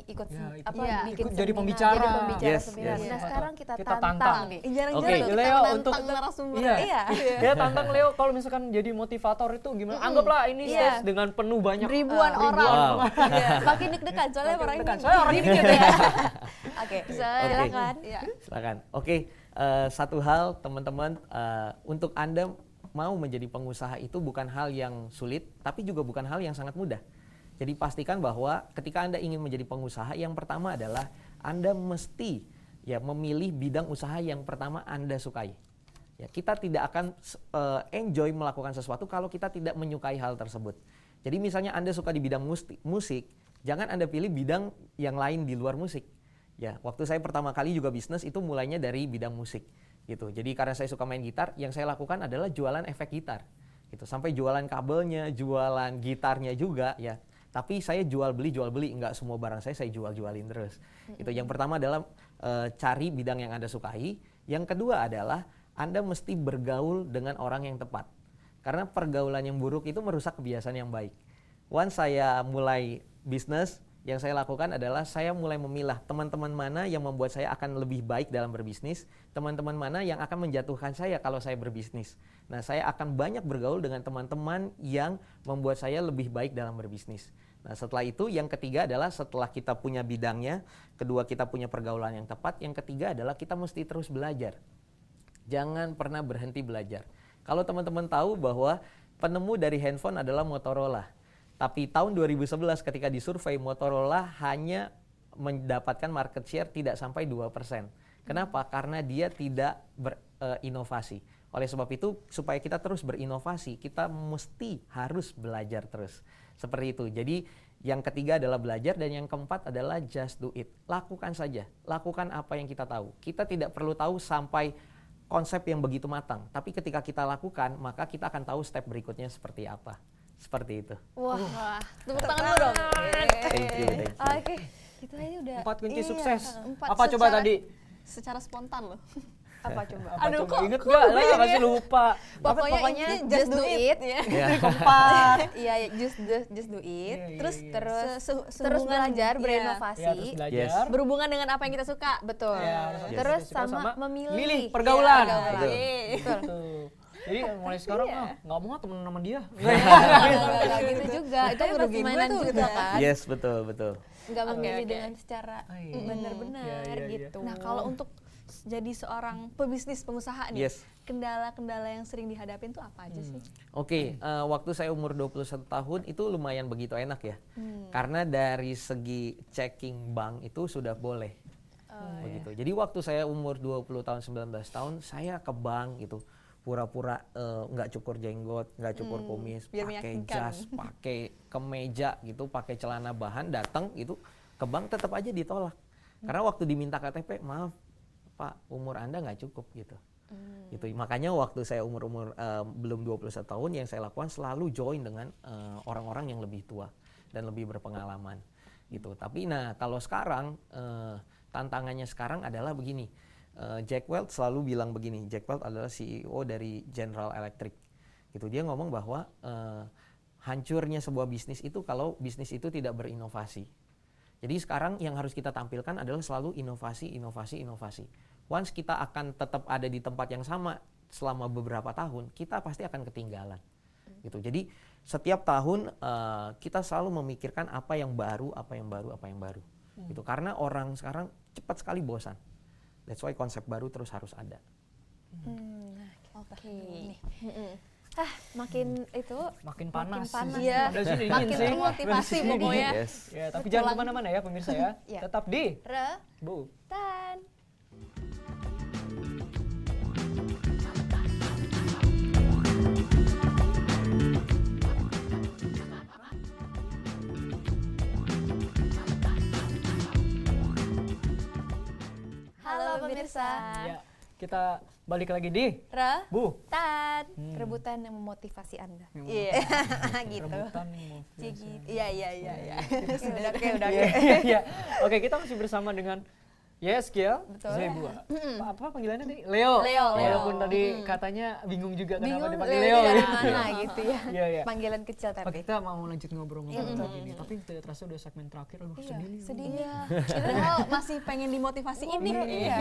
ikut Iya, bikin ikut jadi seminar, pembicara. jadi pembicara Yes, seminar. yes. Nah, sekarang kita Kita tantang tantang. nih. Jarang-jarang Oke, kita Leo menantang untuk narasumber. Iya. Ya tantang Leo kalau misalkan jadi motivator itu gimana? Anggaplah ini stage dengan penuh banyak Ribuan orang. Wow. Iya. Makin deg-degan soalnya orang ini. Soalnya orang ini gitu ya. Oke. Silakan. Iya. Silakan. Oke, satu hal teman-teman, untuk Anda mau menjadi pengusaha itu bukan hal yang sulit, tapi juga bukan hal yang sangat mudah. Jadi pastikan bahwa ketika Anda ingin menjadi pengusaha, yang pertama adalah Anda mesti memilih bidang usaha yang pertama Anda sukai. Ya, kita tidak akan enjoy melakukan sesuatu kalau kita tidak menyukai hal tersebut. Jadi misalnya Anda suka di bidang musik, jangan Anda pilih bidang yang lain di luar musik. Ya, waktu saya pertama kali juga bisnis itu mulainya dari bidang musik gitu. Jadi karena saya suka main gitar, yang saya lakukan adalah jualan efek gitar. Gitu. Sampai jualan kabelnya, jualan gitarnya juga ya. Tapi saya jual beli, enggak semua barang saya jualin terus. Itu yang pertama adalah cari bidang yang Anda sukai. Yang kedua adalah Anda mesti bergaul dengan orang yang tepat. Karena pergaulan yang buruk itu merusak kebiasaan yang baik. Once saya mulai bisnis, yang saya lakukan adalah saya mulai memilah teman-teman mana yang membuat saya akan lebih baik dalam berbisnis, teman-teman mana yang akan menjatuhkan saya kalau saya berbisnis. Nah, saya akan banyak bergaul dengan teman-teman yang membuat saya lebih baik dalam berbisnis. Nah, setelah itu yang ketiga adalah setelah kita punya bidangnya, kedua kita punya pergaulan yang tepat, yang ketiga adalah kita mesti terus belajar. Jangan pernah berhenti belajar. Kalau teman-teman tahu bahwa penemu dari handphone adalah Motorola. Tapi tahun 2011 ketika disurvei, Motorola hanya mendapatkan market share tidak sampai 2%. Kenapa? Karena dia tidak berinovasi. Oleh sebab itu, supaya kita terus berinovasi, kita mesti harus belajar terus. Seperti itu. Jadi yang ketiga adalah belajar, dan yang keempat adalah just do it. Lakukan saja. Lakukan apa yang kita tahu. Kita tidak perlu tahu sampai konsep yang begitu matang. Tapi ketika kita lakukan, maka kita akan tahu step berikutnya seperti apa. Seperti itu. Wah, tepuk tangan dulu dong. Thank you. Oke, itu aja udah. 4 kunci Iya, sukses. 4 Apa coba secara- tadi? Secara spontan loh. Apa coba? Apa Aduh, coba? kok- Ingat kok gak? lupa Lah jadi masih ya? lupa. Pokoknya intinya just do it. Ya. Keempat. Iya, just do it. Iya, Terus iya. terus belajar, iya. berinovasi. Ya, terus belajar. Yes. Berhubungan dengan apa yang kita suka. Betul. Ya, Terus suka sama memilih pergaulan. Iya, Betul. Yeay. Betul. Tuh. Jadi mulai sekarang nggak mau temen sama dia. Nggak gitu juga. Itu Katanya merugiin permainan gue tuh juga gitu kan. Yes, betul, betul. Nggak memilih oke. dengan secara Iya. benar-benar Iya, iya, iya. gitu. Nah, kalau untuk jadi seorang pebisnis pengusaha nih, Yes. kendala-kendala yang sering dihadapin tuh apa aja sih? Oke, waktu saya umur 21 tahun itu lumayan begitu enak ya. Karena dari segi checking bank itu sudah boleh. Begitu. Jadi waktu saya umur 20 tahun, 19 tahun, saya ke bank gitu. Pura-pura nggak cukur jenggot, nggak cukur kumis, biar pakai meyakinkan. jas, pakai kemeja gitu, pakai celana bahan, datang gitu ke bank tetap aja ditolak. Karena waktu diminta KTP, maaf Pak, umur Anda nggak cukup gitu. Gitu. Makanya waktu saya umur belum 21 tahun, yang saya lakukan selalu join dengan orang-orang yang lebih tua dan lebih berpengalaman gitu. Tapi nah kalau sekarang tantangannya sekarang adalah begini. Jack Welch selalu bilang begini. Jack Welch adalah CEO dari General Electric. Gitu. Dia ngomong bahwa hancurnya sebuah bisnis itu kalau bisnis itu tidak berinovasi. Jadi sekarang yang harus kita tampilkan adalah selalu inovasi, inovasi, inovasi. Once kita akan tetap ada di tempat yang sama selama beberapa tahun, kita pasti akan ketinggalan. Gitu. Jadi setiap tahun kita selalu memikirkan apa yang baru, apa yang baru, apa yang baru. Gitu. Karena orang sekarang cepat sekali bosan. That's why konsep baru terus harus ada. Oke. Makin itu Makin panas. Iya. Udah sini dingin Makin sih. termotivasi pokoknya. Yes. Ya, tapi jangan kemana-mana ya pemirsa ya. Iya. Tetap di Rebutan. Bu. Halo pemirsa. Ya, kita balik lagi di Rebutan. Bu. rebutan yang memotivasi Anda. Iya. Gitu. Rebutan mau. Iya. Udah. Iya. Oke, kita masih bersama dengan Yeskia Zebua. Apa panggilannya tadi? Leo. Leo. Walaupun tadi katanya bingung juga kenapa Bingung dipanggil Leo Leo. dari ya. mana gitu ya. Iya, iya. Panggilan kecil Oke, tapi. kita mau lanjut ngobrol-ngobrol lagi nih. Tapi tidak terasa udah segmen terakhir. Aduh, sedih nih. Sedih. Padahal masih pengen dimotivasi ini. Iya.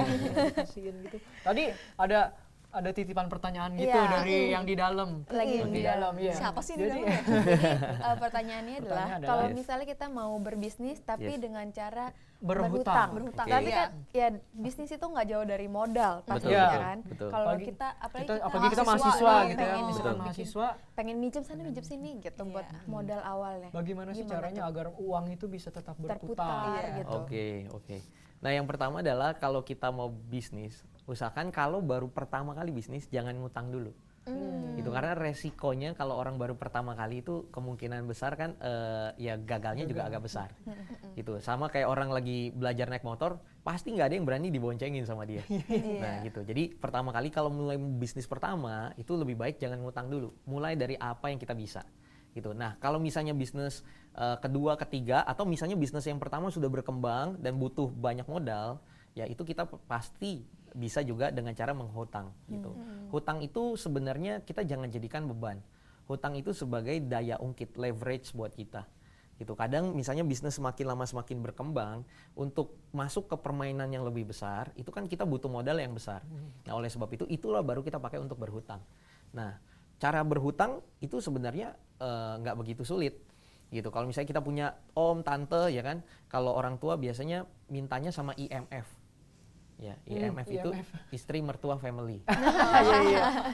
Kasian gitu. Tadi ada titipan pertanyaan gitu Iya. dari yang di dalam. Lagi yang di di dalam, iya. Siapa sih di Jadi, dalam? Jadi pertanyaannya adalah Pertanyaannya kalau adalah, misalnya kita mau berbisnis tapi Yes. dengan cara Berhutang. Berhutang. Oke. Tapi kan ya bisnis itu nggak jauh dari modal pasti Betul, ya kan. betul. Kalau Apalagi kita apalagi apalagi kita mahasiswa mahasiswa nih, gitu ya, pengen misalkan bikin- mahasiswa, pengen minjem sana minjem sini gitu buat modal awalnya. bagaimana sih Gimana caranya tuh? agar uang itu bisa tetap berputar? Terputar gitu. Oke. Nah yang pertama adalah kalau kita mau bisnis, usahakan kalau baru pertama kali bisnis jangan ngutang dulu. Gitu karena resikonya kalau orang baru pertama kali itu kemungkinan besar kan ya gagalnya juga agak besar. Gitu. Sama kayak orang lagi belajar naik motor, pasti nggak ada yang berani diboncengin sama dia. Nah gitu. Jadi pertama kali kalau mulai bisnis pertama itu lebih baik jangan ngutang dulu. Mulai dari apa yang kita bisa. Gitu. Nah kalau misalnya bisnis kedua, ketiga atau misalnya bisnis yang pertama sudah berkembang dan butuh banyak modal, ya itu kita pasti bisa juga dengan cara menghutang gitu. Hutang itu sebenarnya kita jangan jadikan beban. Hutang itu sebagai daya ungkit, leverage buat kita. Gitu. Kadang misalnya bisnis semakin lama semakin berkembang, untuk masuk ke permainan yang lebih besar, itu kan kita butuh modal yang besar. Nah, oleh sebab itu itulah baru kita pakai untuk berhutang. Nah, cara berhutang itu sebenarnya nggak begitu sulit. Gitu. Kalau misalnya kita punya om, tante ya kan, kalau orang tua biasanya mintanya sama IMF. Ya, IMF itu istri mertua family.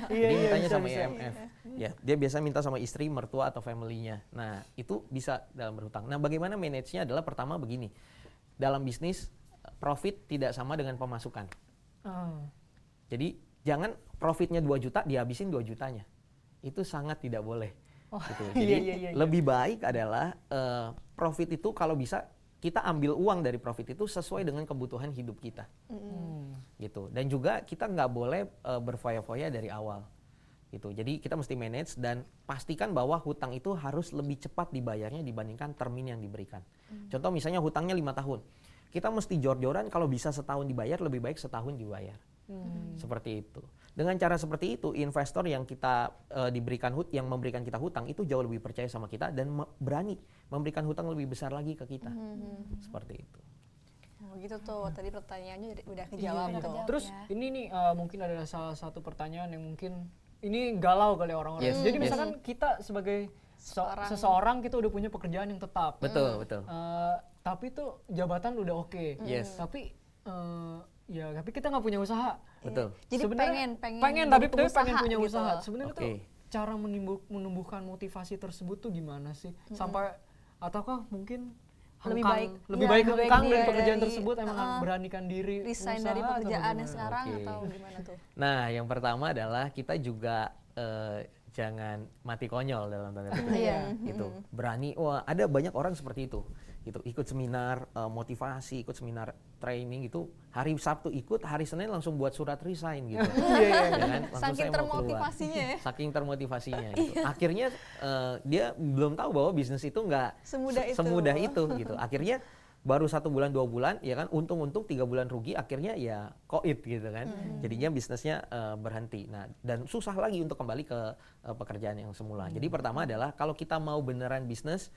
Jadi mintanya sama IMF. Ya, dia biasa minta sama istri, mertua atau family-nya. Nah, itu bisa dalam berhutang. Nah, bagaimana manage-nya adalah pertama begini. Dalam bisnis profit tidak sama dengan pemasukan. Jadi, jangan profitnya 2 juta dihabisin 2 jutanya. Itu sangat tidak boleh. Gitu. Jadi, lebih baik adalah profit itu kalau bisa kita ambil uang dari profit itu sesuai dengan kebutuhan hidup kita, gitu. Dan juga kita nggak boleh berfoya-foya dari awal, gitu. Jadi kita mesti manage dan pastikan bahwa hutang itu harus lebih cepat dibayarnya dibandingkan termin yang diberikan. Contoh misalnya hutangnya 5 tahun, kita mesti jor-joran kalau bisa setahun dibayar lebih baik setahun dibayar, seperti itu. Dengan cara seperti itu, investor yang kita yang memberikan kita hutang itu jauh lebih percaya sama kita dan berani memberikan hutang lebih besar lagi ke kita. Seperti itu. Oh gitu tuh, tadi pertanyaannya udah kejawab tuh. Terus ini nih mungkin ada salah satu pertanyaan yang mungkin ini galau kali orang-orang. Yes, Jadi yes. misalkan kita sebagai seseorang kita udah punya pekerjaan yang tetap. Betul, betul. Tapi tuh jabatan udah oke. Yes. Tapi tapi kita nggak punya usaha. Betul. Jadi Sebenarnya pengen tapi jadi pengen pengusaha punya gitu. usaha. Sebenarnya Oke. tuh cara menumbuhkan motivasi tersebut tuh gimana sih? Sampai ataukah mungkin Lebih hengkang- baik- lebih iya, baik lebih baik hengkang dia dari pekerjaan dari, tersebut emang beranikan diri resign usaha dari atau pekerjaan yang bagaimana? sekarang Oke. atau gimana tuh? Nah, yang pertama adalah kita juga jangan mati konyol dalam tanda kutip. Iya. Gitu. Berani, wah ada banyak orang seperti itu. Gitu. Ikut seminar motivasi, ikut seminar training gitu. Hari Sabtu ikut, hari Senin langsung buat surat resign gitu. Ya kan? Langsung Saking saya mau keluar. termotivasinya ya. Saking termotivasinya gitu. Akhirnya dia belum tahu bahwa bisnis itu nggak Semudah itu. gitu. Akhirnya baru 1 bulan 2 bulan ya kan untung-untung 3 bulan rugi akhirnya ya koit gitu kan. Jadinya bisnisnya berhenti. Nah, dan susah lagi untuk kembali ke pekerjaan yang semula. Jadi pertama adalah kalau kita mau beneran bisnis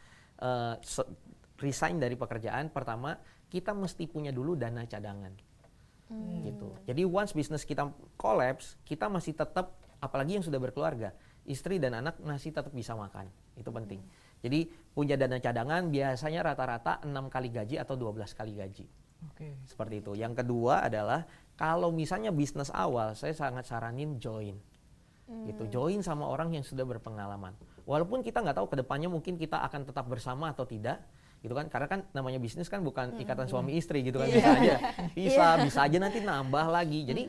resign dari pekerjaan, pertama kita mesti punya dulu dana cadangan. Gitu. Jadi once bisnis kita collapse, kita masih tetap, apalagi yang sudah berkeluarga, istri dan anak masih tetap bisa makan. Itu penting. Jadi punya dana cadangan biasanya rata-rata 6 kali gaji atau 12 kali gaji. Oke. Seperti itu. Yang kedua adalah kalau misalnya bisnis awal, saya sangat saranin join. Gitu. Join sama orang yang sudah berpengalaman. Walaupun kita nggak tahu ke depannya mungkin kita akan tetap bersama atau tidak, gitu kan? Karena kan namanya bisnis kan bukan ikatan suami istri gitu kan, bisa aja nanti nambah lagi. Jadi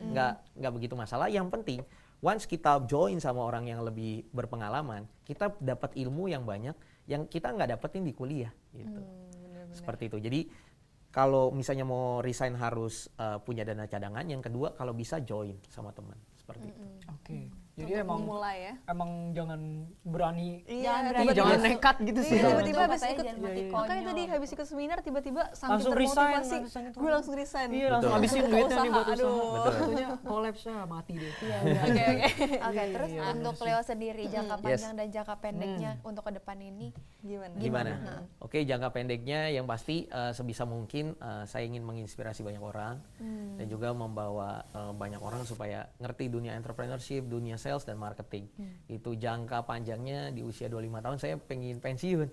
nggak begitu masalah. Yang penting once kita join sama orang yang lebih berpengalaman, kita dapat ilmu yang banyak yang kita nggak dapetin di kuliah gitu. Seperti itu. Jadi kalau misalnya mau resign harus punya dana cadangan. Yang kedua kalau bisa join sama teman seperti itu. Oke. Jadi emang Mulai ya. emang jangan berani Iya, berani. jangan Yes. nekat gitu sih. Iya, tiba-tiba Coba habis saya ikut, jangan mati makanya konyol. tadi habis ikut seminar tiba-tiba saking Langsung resign, termotivasi, langsung itu. gue langsung resign. Iya, langsung Betul. habisin Ke duitnya nih buat usaha, usaha. aduh. Betul. Tentunya collapse mati deh. Oke. Oke, terus iya, untuk benar Leo sendiri jangka Yes. panjang dan jangka pendeknya untuk ke depan ini Gimana? Gimana? Oke, jangka pendeknya yang pasti sebisa mungkin saya ingin menginspirasi banyak orang dan juga membawa banyak orang supaya ngerti dunia entrepreneurship, dunia sales dan marketing. Itu jangka panjangnya di usia 25 tahun saya pengen pensiun.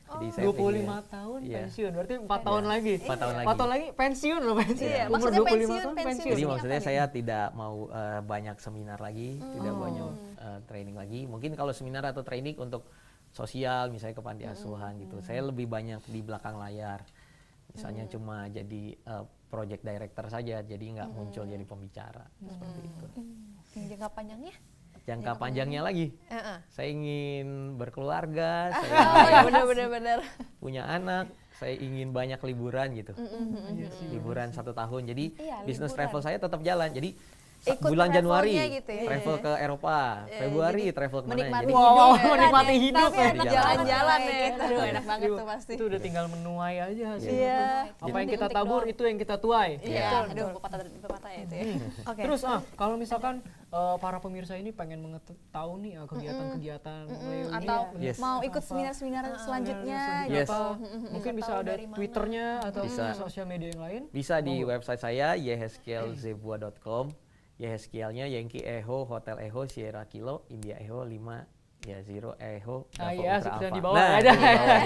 Jadi saya 25 tahun Iya. pensiun, berarti 4 tahun lagi. 4 tahun lagi. 4 tahun lagi pensiun loh pensiun. Iya, Umur maksudnya 25 tahun pensiun Jadi ini maksudnya apa saya tidak mau banyak seminar lagi, tidak banyak training lagi. Mungkin kalau seminar atau training untuk sosial, misalnya ke panti asuhan gitu. Saya lebih banyak di belakang layar. Misalnya cuma jadi project director saja, jadi nggak muncul jadi pembicara. Seperti itu. yang jangka panjangnya? Jangka panjangnya lagi, saya ingin berkeluarga, saya Oh ya ingin benar. punya anak, saya ingin banyak liburan gitu. Liburan 1 tahun. Jadi Iya, bisnis liburan. travel saya tetap jalan. Jadi Ikut bulan Januari travelnya gitu ya. travel ke Eropa, Februari travel kemana. Menikmati Jadi hidup Wow, ya. menikmati hidup Tapi ya. enak Jalan. jalan-jalan ya. Gitu. Aduh enak banget tuh pasti. Itu udah tinggal menuai aja hasilnya. Iya. Apa yang kita tabur itu yang kita tuai. Iya, aduh pepatah ya itu ya. Oke. Terus kalau misalkan para pemirsa ini pengen tahu nih kegiatan-kegiatan Leo ini Atau Yes. mau ikut seminar-seminar selanjutnya Yes. gitu. mungkin bisa tahu ada dari mana. Twitternya atau Bisa. sosial media yang lain. bisa di website saya yeheskelzebua.com. Yeheskelnya Yankee Echo Hotel Echo Sierra Kilo India Echo 5 ya 0 Echo Ah, Bravo iya, Ultra seperti yang Alpha. di bawah Nah, ada. di bawah.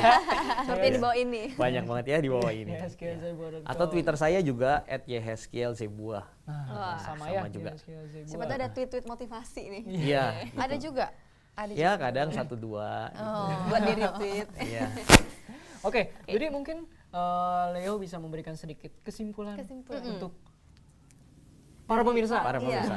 Seperti di bawah ini. Banyak banget ya di bawah ini. Yeheskelzebua.com. Atau Twitter saya juga @yeheskelzebua. Nah, sama sama ya juga. Yeheskelzebua. Siapa tuh ada tweet-tweet motivasi nih. Iya. Ada juga. Ada Ya juga. kadang 1-2 gitu. Buat di retweet. Iya. Oke, jadi mungkin Leo bisa memberikan sedikit kesimpulan untuk para pemirsa. Para Iya. pemirsa.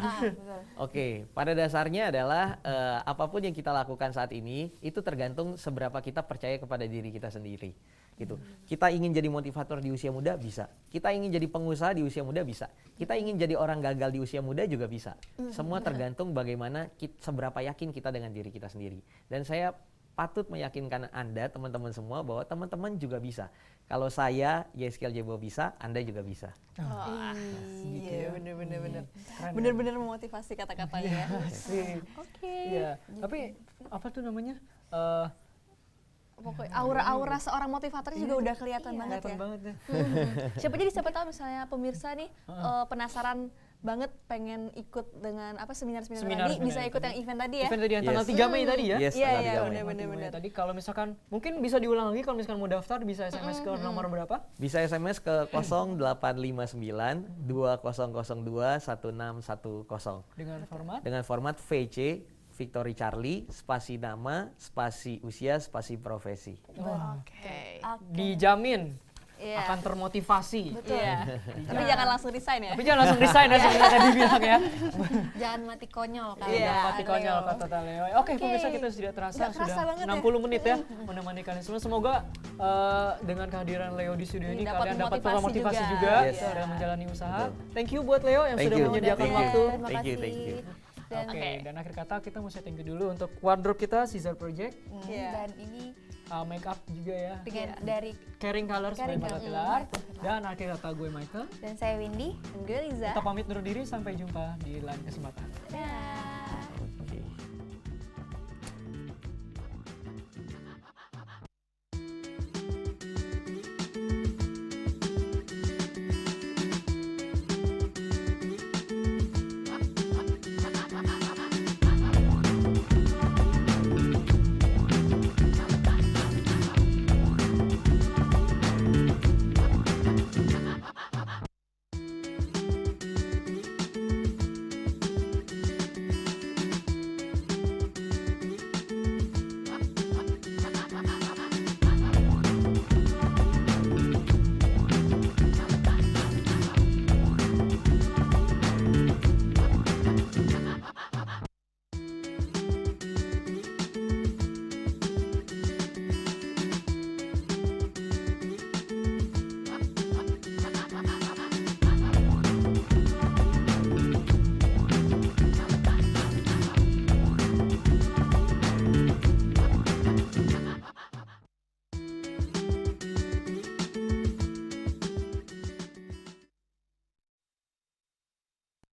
Oke, pada dasarnya adalah apapun yang kita lakukan saat ini itu tergantung seberapa kita percaya kepada diri kita sendiri. Gitu. Kita ingin jadi motivator di usia muda bisa. Kita ingin jadi pengusaha di usia muda bisa. Kita ingin jadi orang gagal di usia muda juga bisa. Semua tergantung bagaimana seberapa yakin kita dengan diri kita sendiri. Dan saya patut meyakinkan Anda teman-teman semua bahwa teman-teman juga bisa. Kalau saya Yeheskelzebua bisa, Anda juga bisa. Iya, bener-bener. Keren, Bener-bener memotivasi kata-katanya ya. Asik. Oke. Iya, tapi apa tuh namanya? Pokoknya aura-aura seorang motivatornya juga udah kelihatan banget Kelihatan ya. banget ya. Siapa tahu misalnya pemirsa nih penasaran banget pengen ikut dengan seminar-seminar Seminar tadi, bisa yang ikut tadi. yang event tadi ya. Event tadi yang tanggal Yes. 3 Mei tadi ya? Yes, Iya, tanggal iya, 3 Mei. bener-bener. Tadi kalau misalkan mungkin bisa diulang lagi kalau misalkan mau daftar bisa SMS ke nomor berapa? Bisa SMS ke 0859 2002 1610 dengan format VC Victory Charlie, spasi nama, spasi usia, spasi profesi. Oke. Dijamin Iya. akan termotivasi. Iya. Tapi jangan langsung resign ya. Tapi jangan langsung resign ya sebenarnya tadi bilang ya. Jangan mati konyol kan. Iya. Mati konyol kata Leo. Oke, pemirsa kita sudah terasa Nggak kerasa sudah banget ya. 60 menit ya menemani kalian semua. Semoga dengan kehadiran Leo di studio ini Dapat kalian dapat motivasi motivasi juga. juga Yes. dalam menjalani usaha. Thank you buat Leo yang Thank sudah you. menyediakan Thank you. waktu. Terima Thank you, kasih. thank you. Dan, Oke, dan akhir kata kita mau setting dulu untuk wardrobe kita Caesar Project, Iya. dan ini make up juga ya. dengan dari Caring Colors by Caring Mbak Colors. Tilar. Dan akhir kata gue Michael. dan saya Windy. Dan gue Liza. Kita pamit undur diri sampai jumpa di lain kesempatan. Dah.